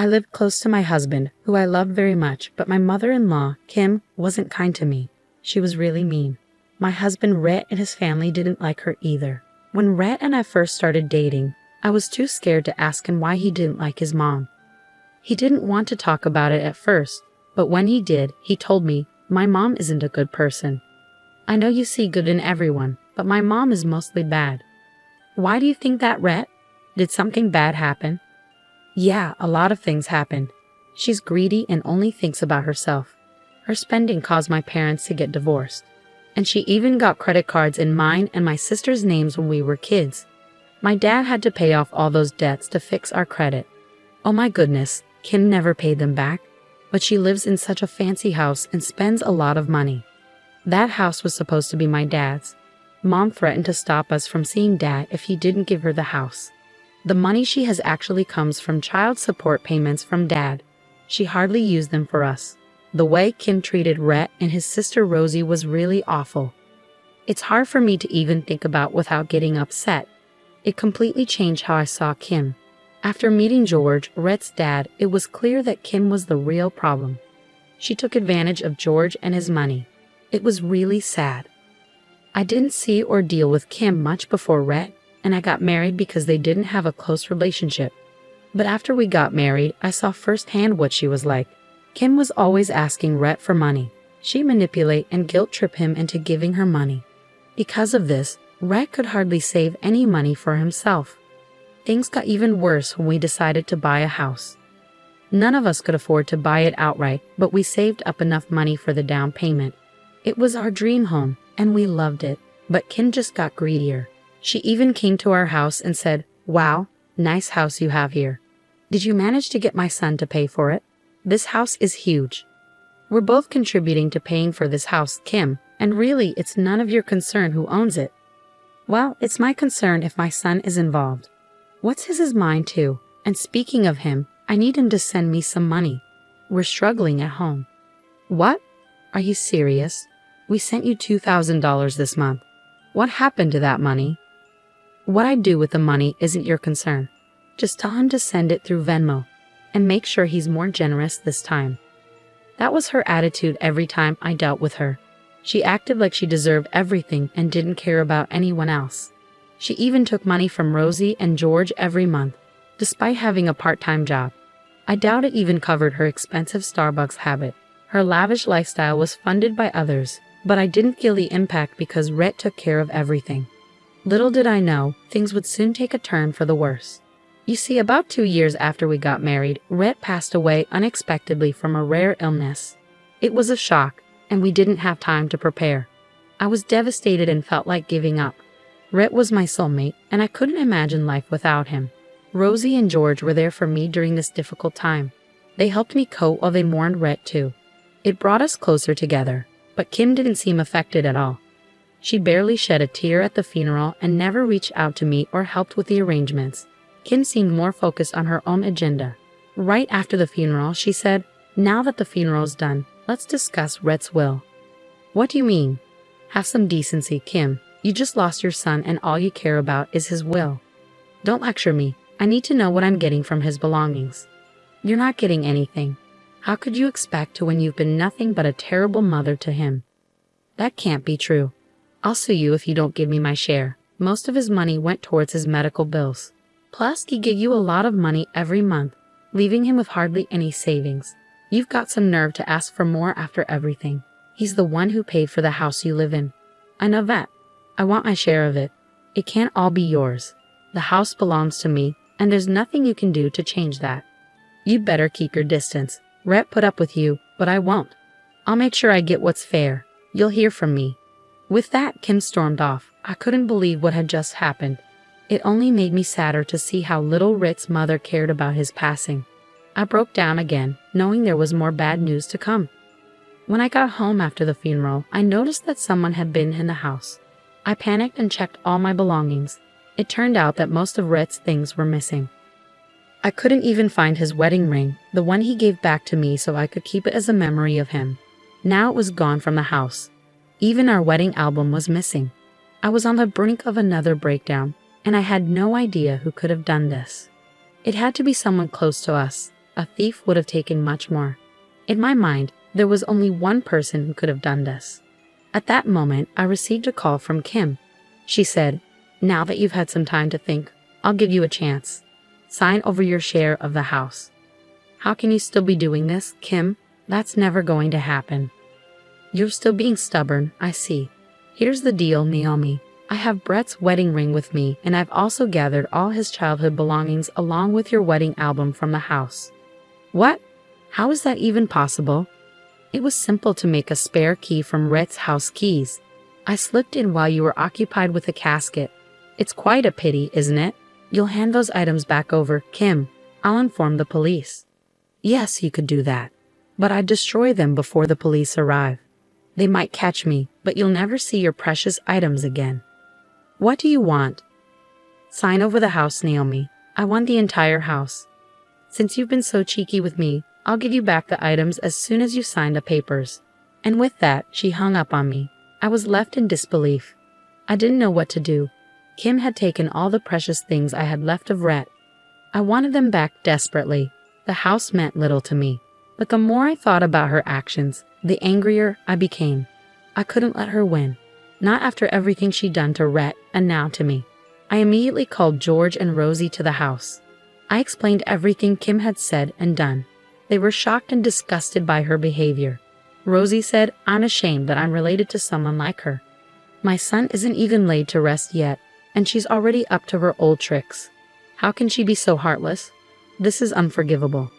I lived close to my husband, who I loved very much, but my mother-in-law, Kim, wasn't kind to me. She was really mean. My husband, Rhett, and his family didn't like her either. When Rhett and I first started dating, I was too scared to ask him why he didn't like his mom. He didn't want to talk about it at first, but when he did, he told me, "My mom isn't a good person. I know you see good in everyone, but my mom is mostly bad." "Why do you think that, Rhett? Did something bad happen?" "Yeah, a lot of things happened. She's greedy and only thinks about herself. Her spending caused my parents to get divorced. And she even got credit cards in mine and my sister's names when we were kids. My dad had to pay off all those debts to fix our credit. Oh my goodness, Kim never paid them back. But she lives in such a fancy house and spends a lot of money. That house was supposed to be my dad's. Mom threatened to stop us from seeing Dad if he didn't give her the house. The money she has actually comes from child support payments from Dad. She hardly used them for us. The way Kim treated Rhett and his sister Rosie was really awful. It's hard for me to even think about without getting upset. It completely changed how I saw Kim. After meeting George, Rhett's dad, it was clear that Kim was the real problem. She took advantage of George and his money. It was really sad. I didn't see or deal with Kim much before Rhett, and I got married because they didn't have a close relationship. But after we got married, I saw firsthand what she was like. Kim was always asking Rhett for money. She'd manipulate and guilt-trip him into giving her money. Because of this, Rhett could hardly save any money for himself. Things got even worse when we decided to buy a house. None of us could afford to buy it outright, but we saved up enough money for the down payment. It was our dream home, and we loved it, but Kim just got greedier. She even came to our house and said, "Wow, nice house you have here. Did you manage to get my son to pay for it? This house is huge. We're both contributing to paying for this house, Kim, and really it's none of your concern who owns it." "Well, it's my concern if my son is involved. What's his mind too? And speaking of him, I need him to send me some money. We're struggling at home." "What? Are you serious? We sent you $2,000 this month. What happened to that money?" "What I do with the money isn't your concern. Just tell him to send it through Venmo. And make sure he's more generous this time." That was her attitude every time I dealt with her. She acted like she deserved everything and didn't care about anyone else. She even took money from Rosie and George every month, despite having a part-time job. I doubt it even covered her expensive Starbucks habit. Her lavish lifestyle was funded by others, but I didn't feel the impact because Rhett took care of everything. Little did I know, things would soon take a turn for the worse. You see, about 2 years after we got married, Rhett passed away unexpectedly from a rare illness. It was a shock, and we didn't have time to prepare. I was devastated and felt like giving up. Rhett was my soulmate, and I couldn't imagine life without him. Rosie and George were there for me during this difficult time. They helped me cope while they mourned Rhett too. It brought us closer together, but Kim didn't seem affected at all. She barely shed a tear at the funeral and never reached out to me or helped with the arrangements. Kim seemed more focused on her own agenda. Right after the funeral, she said, "Now that the funeral's done, let's discuss Rhett's will." "What do you mean?" "Have some decency, Kim. You just lost your son and all you care about is his will. Don't lecture me. I need to know what I'm getting from his belongings." "You're not getting anything. How could you expect to when you've been nothing but a terrible mother to him?" "That can't be true. I'll sue you if you don't give me my share." Most of his money went towards his medical bills. Plus, he gave you a lot of money every month, leaving him with hardly any savings. You've got some nerve to ask for more after everything. He's the one who paid for the house you live in. I know that. I want my share of it. It can't all be yours. The house belongs to me, and there's nothing you can do to change that. You'd better keep your distance. Rhett put up with you, but I won't. I'll make sure I get what's fair. You'll hear from me." With that, Kim stormed off. I couldn't believe what had just happened. It only made me sadder to see how little Rhett's mother cared about his passing. I broke down again, knowing there was more bad news to come. When I got home after the funeral, I noticed that someone had been in the house. I panicked and checked all my belongings. It turned out that most of Rhett's things were missing. I couldn't even find his wedding ring, the one he gave back to me so I could keep it as a memory of him. Now it was gone from the house. Even our wedding album was missing. I was on the brink of another breakdown, and I had no idea who could have done this. It had to be someone close to us. A thief would have taken much more. In my mind, there was only one person who could have done this. At that moment, I received a call from Kim. She said, "Now that you've had some time to think, I'll give you a chance. Sign over your share of the house." How can you still be doing this, Kim? That's never going to happen. You're still being stubborn, I see. Here's the deal, Naomi. I have Brett's wedding ring with me, and I've also gathered all his childhood belongings along with your wedding album from the house. What? How is that even possible? It was simple to make a spare key from Rhett's house keys. I slipped in while you were occupied with the casket. It's quite a pity, isn't it? You'll hand those items back over, Kim. I'll inform the police. Yes, you could do that. But I'd destroy them before the police arrive. They might catch me, but you'll never see your precious items again. What do you want? Sign over the house, Naomi. I want the entire house. Since you've been so cheeky with me, I'll give you back the items as soon as you sign the papers. And with that, she hung up on me. I was left in disbelief. I didn't know what to do. Kim had taken all the precious things I had left of Rhett. I wanted them back desperately. The house meant little to me. But the more I thought about her actions, the angrier I became. I couldn't let her win. Not after everything she'd done to Rhett and now to me. I immediately called George and Rosie to the house. I explained everything Kim had said and done. They were shocked and disgusted by her behavior. Rosie said, "I'm ashamed that I'm related to someone like her. My son isn't even laid to rest yet, and she's already up to her old tricks. How can she be so heartless? This is unforgivable.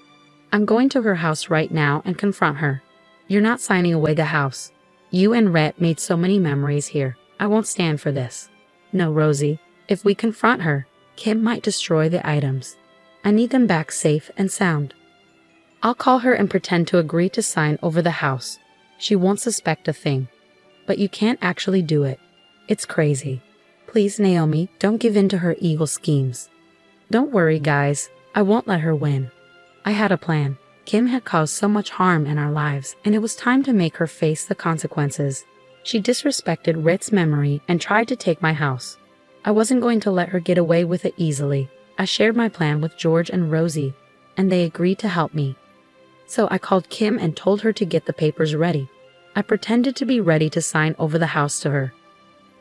I'm going to her house right now and confront her. You're not signing away the house. You and Rhett made so many memories here. I won't stand for this. No, Rosie, if we confront her, Kim might destroy the items. I need them back safe and sound. I'll call her and pretend to agree to sign over the house. She won't suspect a thing. But you can't actually do it. It's crazy. Please, Naomi, don't give in to her evil schemes. Don't worry, guys. I won't let her win. I had a plan. Kim had caused so much harm in our lives, and it was time to make her face the consequences. She disrespected Rhett's memory and tried to take my house. I wasn't going to let her get away with it easily. I shared my plan with George and Rosie, and they agreed to help me. So I called Kim and told her to get the papers ready. I pretended to be ready to sign over the house to her.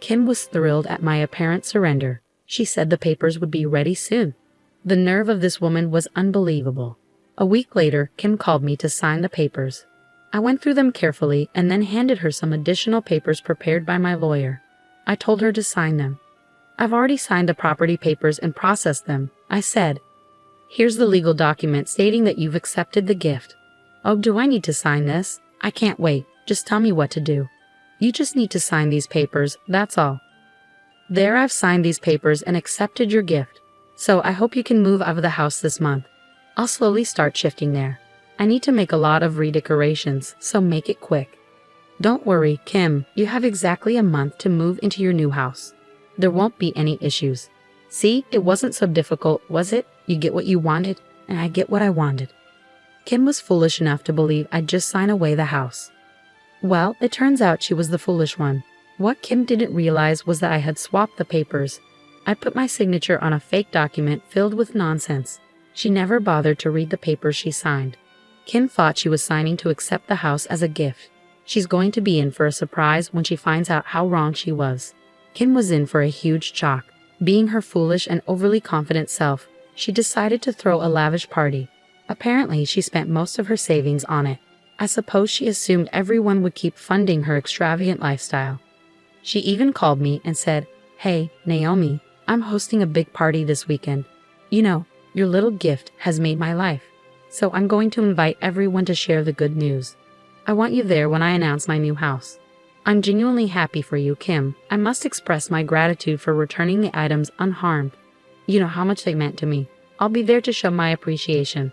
Kim was thrilled at my apparent surrender. She said the papers would be ready soon. The nerve of this woman was unbelievable. A week later, Kim called me to sign the papers. I went through them carefully and then handed her some additional papers prepared by my lawyer. I told her to sign them. I've already signed the property papers and processed them, I said. Here's the legal document stating that you've accepted the gift. Oh, do I need to sign this? I can't wait. Just tell me what to do. You just need to sign these papers, that's all. There, I've signed these papers and accepted your gift. So I hope you can move out of the house this month. I'll slowly start shifting there. I need to make a lot of redecorations, so make it quick. Don't worry, Kim, you have exactly a month to move into your new house. There won't be any issues. See, it wasn't so difficult, was it? You get what you wanted, and I get what I wanted. Kim was foolish enough to believe I'd just sign away the house. Well, it turns out she was the foolish one. What Kim didn't realize was that I had swapped the papers. I put my signature on a fake document filled with nonsense. She never bothered to read the papers she signed. Kim thought she was signing to accept the house as a gift. She's going to be in for a surprise when she finds out how wrong she was. Kim was in for a huge shock. Being her foolish and overly confident self, she decided to throw a lavish party. Apparently, she spent most of her savings on it. I suppose she assumed everyone would keep funding her extravagant lifestyle. She even called me and said, "Hey, Naomi, I'm hosting a big party this weekend. You know, your little gift has made my life. So I'm going to invite everyone to share the good news. I want you there when I announce my new house. I'm genuinely happy for you, Kim. I must express my gratitude for returning the items unharmed. You know how much they meant to me. I'll be there to show my appreciation."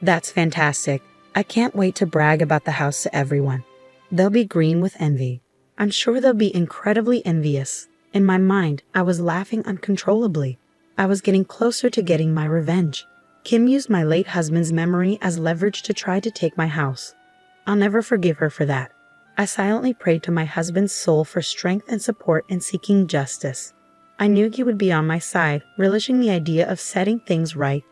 That's fantastic. I can't wait to brag about the house to everyone. They'll be green with envy. I'm sure they'll be incredibly envious. In my mind, I was laughing uncontrollably. I was getting closer to getting my revenge. Kim used my late husband's memory as leverage to try to take my house. I'll never forgive her for that. I silently prayed to my husband's soul for strength and support in seeking justice. I knew he would be on my side, relishing the idea of setting things right.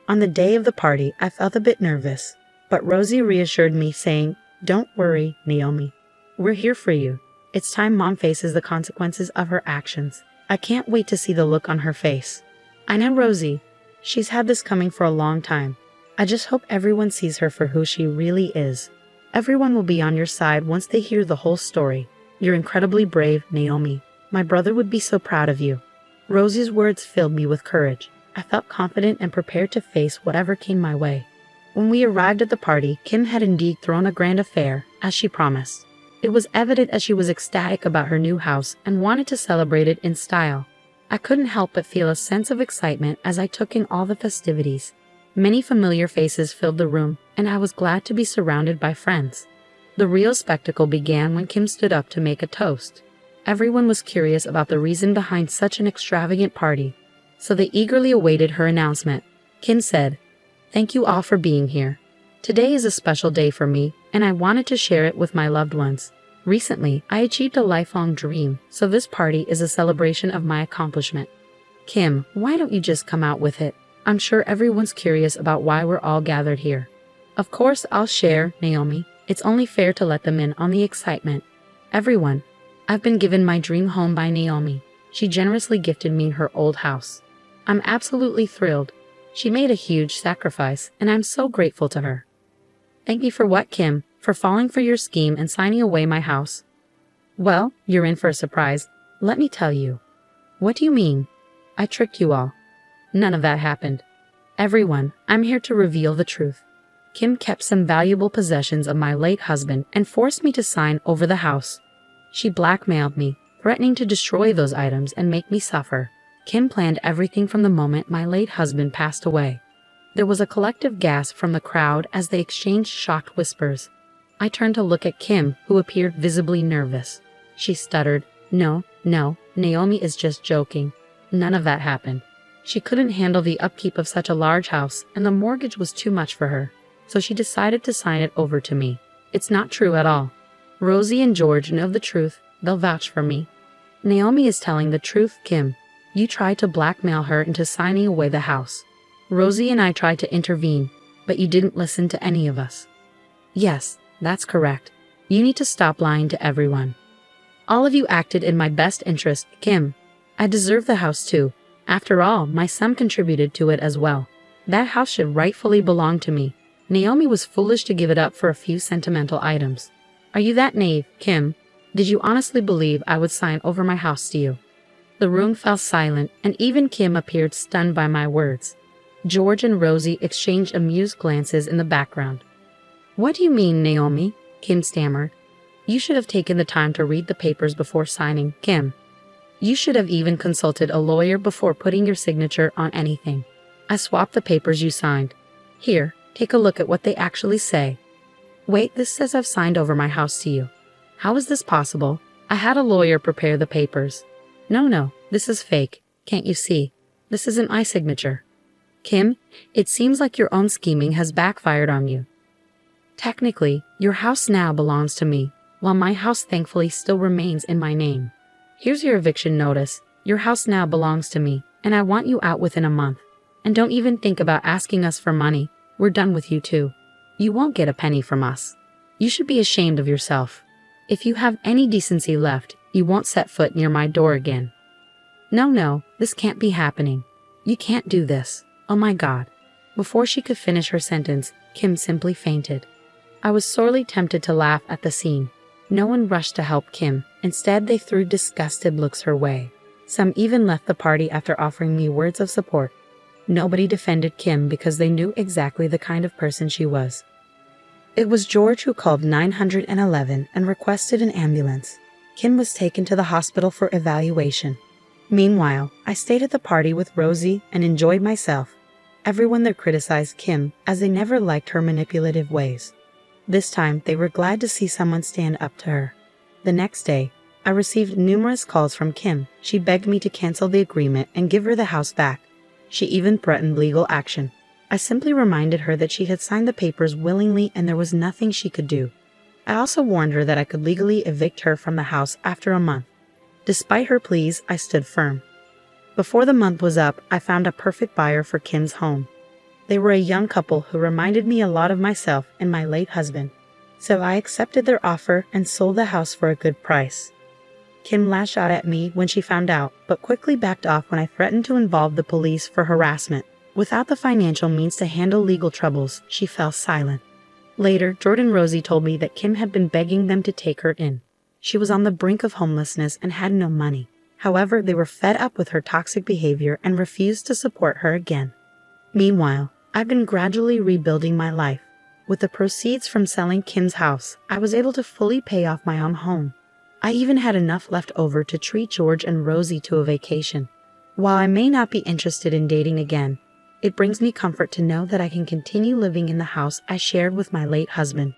On the day of the party, I felt a bit nervous, but Rosie reassured me, saying, "Don't worry, Naomi. We're here for you. It's time Mom faces the consequences of her actions." I can't wait to see the look on her face. I know Rosie. She's had this coming for a long time. I just hope everyone sees her for who she really is. Everyone will be on your side once they hear the whole story. You're incredibly brave, Naomi. My brother would be so proud of you. Rosie's words filled me with courage. I felt confident and prepared to face whatever came my way. When we arrived at the party, Kim had indeed thrown a grand affair, as she promised. It was evident as she was ecstatic about her new house and wanted to celebrate it in style. I couldn't help but feel a sense of excitement as I took in all the festivities. Many familiar faces filled the room, and I was glad to be surrounded by friends. The real spectacle began when Kim stood up to make a toast. Everyone was curious about the reason behind such an extravagant party, so they eagerly awaited her announcement. Kim said, "Thank you all for being here. Today is a special day for me, and I wanted to share it with my loved ones. Recently, I achieved a lifelong dream, so this party is a celebration of my accomplishment." Kim, why don't you just come out with it? I'm sure everyone's curious about why we're all gathered here. Of course I'll share, Naomi. It's only fair to let them in on the excitement. Everyone, I've been given my dream home by Naomi. She generously gifted me her old house. I'm absolutely thrilled. She made a huge sacrifice, and I'm so grateful to her. Thank you for what, Kim? For falling for your scheme and signing away my house? Well, you're in for a surprise. Let me tell you. What do you mean? I tricked you all. None of that happened. Everyone, I'm here to reveal the truth. Kim kept some valuable possessions of my late husband and forced me to sign over the house. She blackmailed me, threatening to destroy those items and make me suffer. Kim planned everything from the moment my late husband passed away. There was a collective gasp from the crowd as they exchanged shocked whispers. I turned to look at Kim, who appeared visibly nervous. She stuttered, No, Naomi is just joking. None of that happened. She couldn't handle the upkeep of such a large house, and the mortgage was too much for her, so she decided to sign it over to me. It's not true at all. Rosie and George know the truth. They'll vouch for me. Naomi is telling the truth, Kim. You tried to blackmail her into signing away the house. Rosie and I tried to intervene, but you didn't listen to any of us. Yes, that's correct. You need to stop lying to everyone. All of you acted in my best interest, Kim. I deserve the house too. After all, my son contributed to it as well. That house should rightfully belong to me. Naomi was foolish to give it up for a few sentimental items. Are you that naive, Kim? Did you honestly believe I would sign over my house to you? The room fell silent, and even Kim appeared stunned by my words. George and Rosie exchanged amused glances in the background. What do you mean, Naomi? Kim stammered. You should have taken the time to read the papers before signing, Kim. You should have even consulted a lawyer before putting your signature on anything. I swapped the papers you signed. Here, take a look at what they actually say. Wait, this says I've signed over my house to you. How is this possible? I had a lawyer prepare the papers. No, this is fake. Can't you see? This isn't my signature. Kim, it seems like your own scheming has backfired on you. Technically, your house now belongs to me, while my house thankfully still remains in my name. Here's your eviction notice. Your house now belongs to me, and I want you out within a month. And don't even think about asking us for money. We're done with you too. You won't get a penny from us. You should be ashamed of yourself. If you have any decency left, you won't set foot near my door again. No, this can't be happening. You can't do this. Oh my God. Before she could finish her sentence, Kim simply fainted. I was sorely tempted to laugh at the scene. No one rushed to help Kim. Instead, they threw disgusted looks her way. Some even left the party after offering me words of support. Nobody defended Kim because they knew exactly the kind of person she was. It was George who called 911 and requested an ambulance. Kim was taken to the hospital for evaluation. Meanwhile, I stayed at the party with Rosie and enjoyed myself. Everyone there criticized Kim as they never liked her manipulative ways. This time, they were glad to see someone stand up to her. The next day, I received numerous calls from Kim. She begged me to cancel the agreement and give her the house back. She even threatened legal action. I simply reminded her that she had signed the papers willingly and there was nothing she could do. I also warned her that I could legally evict her from the house after a month. Despite her pleas, I stood firm. Before the month was up, I found a perfect buyer for Kim's home. They were a young couple who reminded me a lot of myself and my late husband. So I accepted their offer and sold the house for a good price. Kim lashed out at me when she found out, but quickly backed off when I threatened to involve the police for harassment. Without the financial means to handle legal troubles, she fell silent. Later, Jordan Rosie told me that Kim had been begging them to take her in. She was on the brink of homelessness and had no money. However, they were fed up with her toxic behavior and refused to support her again. Meanwhile, I've been gradually rebuilding my life. With the proceeds from selling Kim's house, I was able to fully pay off my own home. I even had enough left over to treat George and Rosie to a vacation. While I may not be interested in dating again, it brings me comfort to know that I can continue living in the house I shared with my late husband.